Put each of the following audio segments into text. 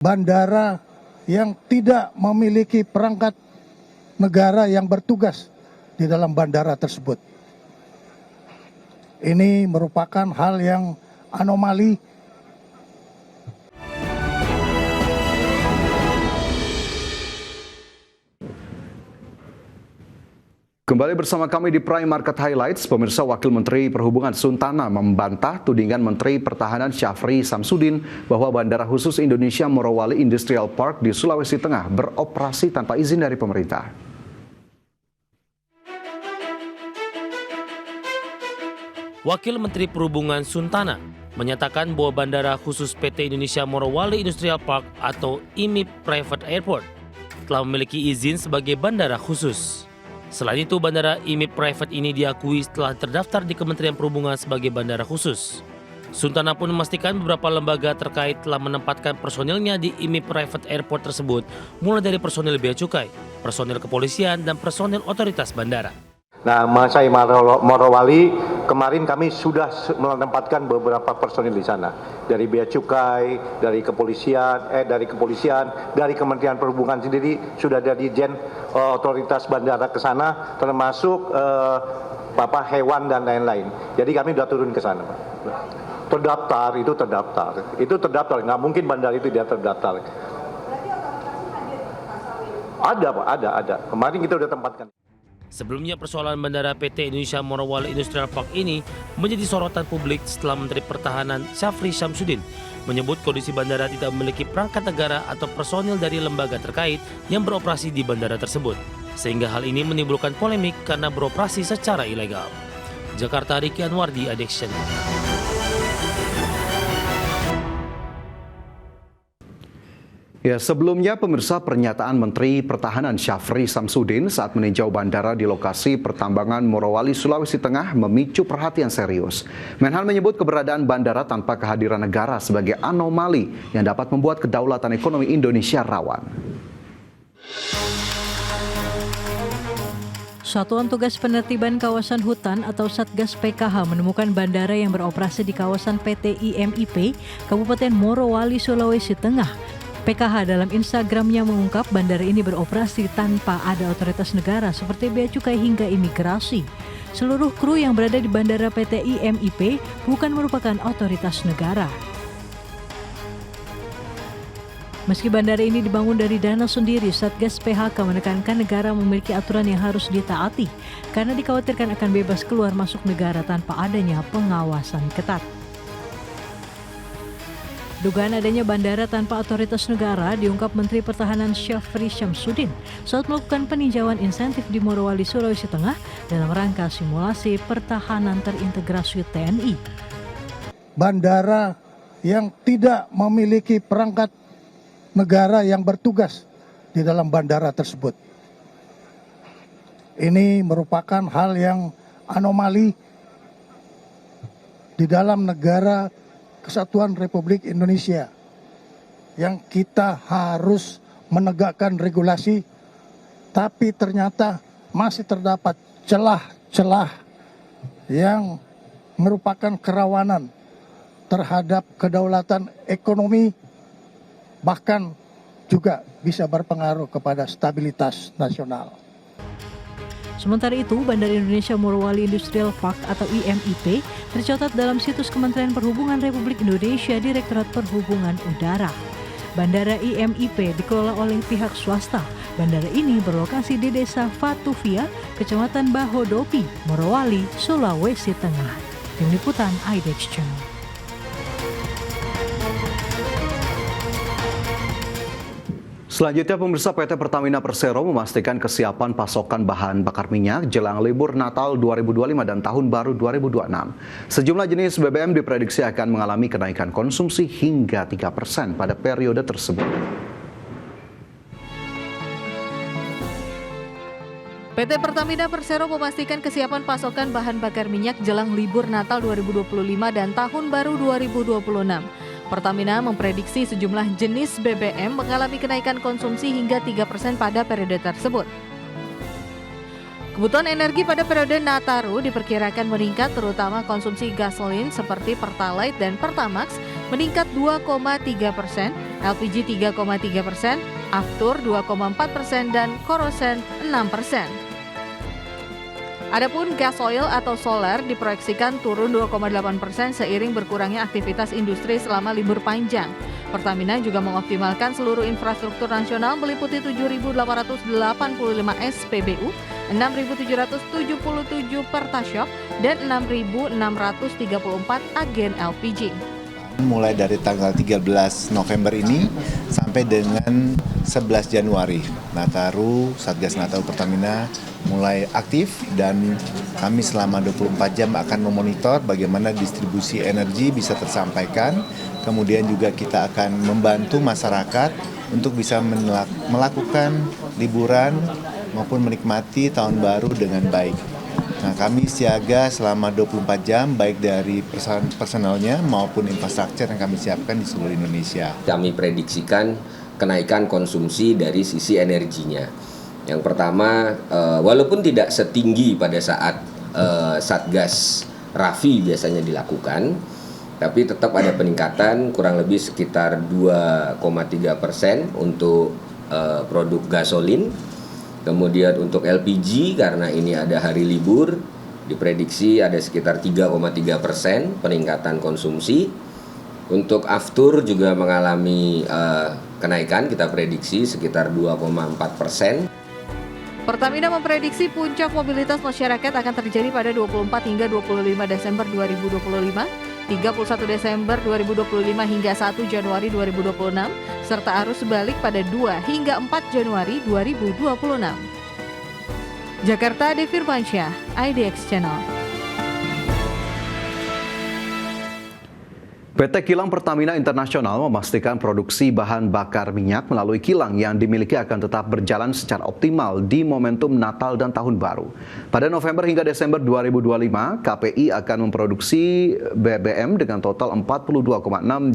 bandara yang tidak memiliki perangkat negara yang bertugas di dalam bandara tersebut. Ini merupakan hal yang anomali. Kembali bersama kami di Prime Market Highlights. Pemirsa, Wakil Menteri Perhubungan Suntana membantah tudingan Menteri Pertahanan Syafri Samsudin bahwa Bandara Khusus Indonesia Morowali Industrial Park di Sulawesi Tengah beroperasi tanpa izin dari pemerintah. Wakil Menteri Perhubungan Suntana menyatakan bahwa Bandara Khusus PT Indonesia Morowali Industrial Park atau IMIP Private Airport telah memiliki izin sebagai bandara khusus. Selain itu, bandara IMIP Private ini diakui telah terdaftar di Kementerian Perhubungan sebagai bandara khusus. Suntana pun memastikan beberapa lembaga terkait telah menempatkan personilnya di IMIP Private Airport tersebut, mulai dari personil bea cukai, personil kepolisian, dan personil otoritas bandara. Nah, saya Morowali, kemarin kami sudah menempatkan beberapa personil di sana. Dari Bea Cukai, dari kepolisian, dari Kementerian Perhubungan sendiri sudah ada dirjen otoritas bandara ke sana, termasuk hewan dan lain-lain. Jadi kami sudah turun ke sana, Pak. Itu terdaftar. Nggak mungkin bandara itu dia terdaftar. Ada, Pak, ada. Kemarin kita sudah tempatkan. Sebelumnya persoalan bandara PT Indonesia Morowali Industrial Park ini menjadi sorotan publik setelah Menteri Pertahanan Syafri Samsudin menyebut kondisi bandara tidak memiliki perangkat negara atau personil dari lembaga terkait yang beroperasi di bandara tersebut. Sehingga hal ini menimbulkan polemik karena beroperasi secara ilegal. Jakarta, Riki Anwardi, Addiction. Ya, sebelumnya pemirsa, pernyataan Menteri Pertahanan Syafri Samsudin saat meninjau bandara di lokasi pertambangan Morowali, Sulawesi Tengah memicu perhatian serius. Menhan menyebut keberadaan bandara tanpa kehadiran negara sebagai anomali yang dapat membuat kedaulatan ekonomi Indonesia rawan. Satuan Tugas Penertiban Kawasan Hutan atau Satgas PKH menemukan bandara yang beroperasi di kawasan PT IMIP, Kabupaten Morowali, Sulawesi Tengah. PKH dalam Instagramnya mengungkap bandara ini beroperasi tanpa ada otoritas negara seperti bea cukai hingga imigrasi. Seluruh kru yang berada di bandara PT IMIP bukan merupakan otoritas negara. Meski bandara ini dibangun dari dana sendiri, Satgas PHK menekankan negara memiliki aturan yang harus ditaati karena dikhawatirkan akan bebas keluar masuk negara tanpa adanya pengawasan ketat. Dugaan adanya bandara tanpa otoritas negara diungkap Menteri Pertahanan Syafri Samsudin saat melakukan peninjauan insentif di Morowali, Sulawesi Tengah dalam rangka simulasi pertahanan terintegrasi TNI. Bandara yang tidak memiliki perangkat negara yang bertugas di dalam bandara tersebut. Ini merupakan hal yang anomali di dalam negara Kesatuan Republik Indonesia yang kita harus menegakkan regulasi, tapi ternyata masih terdapat celah-celah yang merupakan kerawanan terhadap kedaulatan ekonomi, bahkan juga bisa berpengaruh kepada stabilitas nasional. Sementara itu, Bandara Indonesia Morowali Industrial Park atau IMIP tercatat dalam situs Kementerian Perhubungan Republik Indonesia Direktorat Perhubungan Udara. Bandara IMIP dikelola oleh pihak swasta. Bandara ini berlokasi di Desa Fatuvia, Kecamatan Bahodopi, Morowali, Sulawesi Tengah. Tim Liputan IDX Channel. Selanjutnya, pemirsa, PT Pertamina Persero memastikan kesiapan pasokan bahan bakar minyak jelang libur Natal 2025 dan Tahun Baru 2026. Sejumlah jenis BBM diprediksi akan mengalami kenaikan konsumsi hingga 3% pada periode tersebut. PT Pertamina Persero memastikan kesiapan pasokan bahan bakar minyak jelang libur Natal 2025 dan Tahun Baru 2026. Pertamina memprediksi sejumlah jenis BBM mengalami kenaikan konsumsi hingga 3% pada periode tersebut. Kebutuhan energi pada periode Nataru diperkirakan meningkat, terutama konsumsi gasolin seperti Pertalite dan Pertamax meningkat 2,3%, LPG 3,3%, Aftur 2,4% dan Korosen 6%. Adapun gas oil atau solar diproyeksikan turun 2,8% seiring berkurangnya aktivitas industri selama libur panjang. Pertamina juga mengoptimalkan seluruh infrastruktur nasional meliputi 7.885 SPBU, 6.777 Pertashop, dan 6.634 agen LPG. Mulai dari tanggal 13 November ini sampai dengan 11 Januari, Nataru, Satgas Nataru Pertamina mulai aktif dan kami selama 24 jam akan memonitor bagaimana distribusi energi bisa tersampaikan. Kemudian juga kita akan membantu masyarakat untuk bisa melakukan liburan maupun menikmati tahun baru dengan baik. Nah, kami siaga selama 24 jam baik dari personelnya maupun infrastruktur yang kami siapkan di seluruh Indonesia. Kami prediksikan kenaikan konsumsi dari sisi energinya. Yang pertama, walaupun tidak setinggi pada saat Satgas Rafi biasanya dilakukan, tapi tetap ada peningkatan kurang lebih sekitar 2,3% untuk produk gasolin. Kemudian untuk LPG karena ini ada hari libur, diprediksi ada sekitar 3,3% peningkatan konsumsi. Untuk Aftur juga mengalami kenaikan, kita prediksi sekitar 2,4%. Pertamina memprediksi puncak mobilitas masyarakat akan terjadi pada 24 hingga 25 Desember 2025, 31 Desember 2025 hingga 1 Januari 2026, serta arus balik pada 2 hingga 4 Januari 2026. Jakarta, Ade Firmansyah, IDX Channel. PT Kilang Pertamina Internasional memastikan produksi bahan bakar minyak melalui kilang yang dimiliki akan tetap berjalan secara optimal di momentum Natal dan Tahun Baru. Pada November hingga Desember 2025, KPI akan memproduksi BBM dengan total 42,6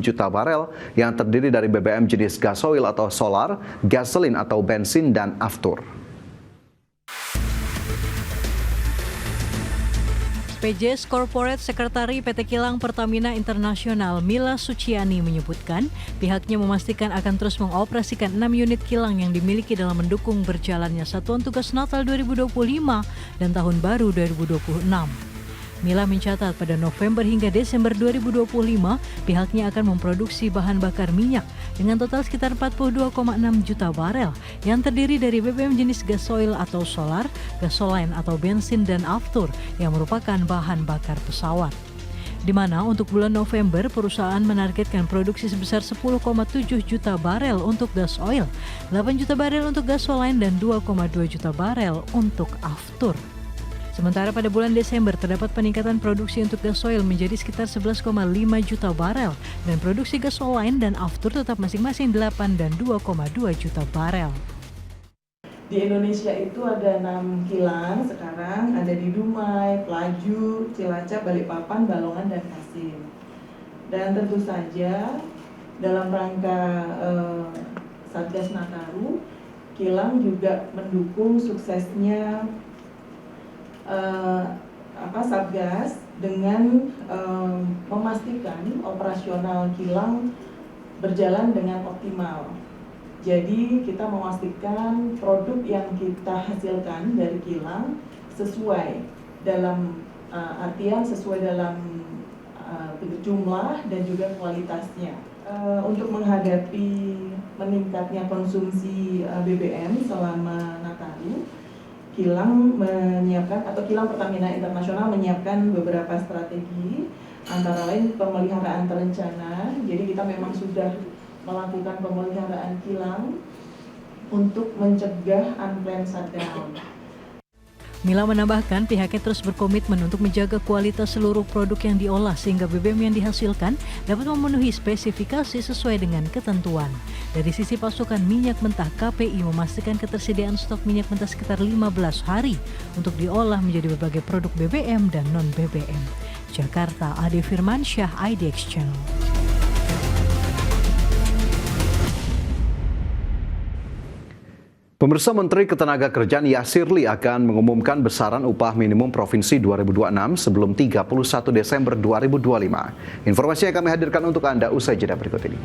juta barel yang terdiri dari BBM jenis gasoil atau solar, gasolin atau bensin, dan aftur. PJS Corporate Sekretari PT Kilang Pertamina Internasional Mila Suciani menyebutkan pihaknya memastikan akan terus mengoperasikan 6 unit kilang yang dimiliki dalam mendukung berjalannya Satuan Tugas Natal 2025 dan Tahun Baru 2026. Mila mencatat pada November hingga Desember 2025 pihaknya akan memproduksi bahan bakar minyak dengan total sekitar 42,6 juta barel yang terdiri dari BBM jenis gasoil atau solar, gasoline atau bensin, dan aftur yang merupakan bahan bakar pesawat. Di mana untuk bulan November perusahaan menargetkan produksi sebesar 10,7 juta barel untuk gas oil, 8 juta barel untuk gasoline, dan 2,2 juta barel untuk aftur. Sementara pada bulan Desember terdapat peningkatan produksi untuk gasoil menjadi sekitar 11,5 juta barel dan produksi gasoline dan aftur tetap masing-masing 8 dan 2,2 juta barel. Di Indonesia itu ada 6 kilang sekarang, ada di Dumai, Pelaju, Cilacap, Balikpapan, Balongan, dan Kasim. Dan tentu saja dalam rangka Satgas Nataru, kilang juga mendukung suksesnya Satgas dengan memastikan operasional kilang berjalan dengan optimal. Jadi kita memastikan produk yang kita hasilkan dari kilang sesuai dalam artian sesuai dalam jumlah dan juga kualitasnya. Untuk menghadapi meningkatnya konsumsi BBM selama Nataru, Kilang menyiapkan atau Kilang Pertamina Internasional menyiapkan beberapa strategi, antara lain pemeliharaan terencana. Jadi kita memang sudah melakukan pemeliharaan kilang untuk mencegah unplanned shutdown. Mila menambahkan pihaknya terus berkomitmen untuk menjaga kualitas seluruh produk yang diolah sehingga BBM yang dihasilkan dapat memenuhi spesifikasi sesuai dengan ketentuan. Dari sisi pasokan minyak mentah, KPI memastikan ketersediaan stok minyak mentah sekitar 15 hari untuk diolah menjadi berbagai produk BBM dan non-BBM. Jakarta, Ade Firmansyah, IDX Channel. Pemirsa, Menteri Ketenagakerjaan Yasir Lee akan mengumumkan besaran upah minimum provinsi 2026 sebelum 31 Desember 2025. Informasi yang kami hadirkan untuk Anda usai jeda berikut ini.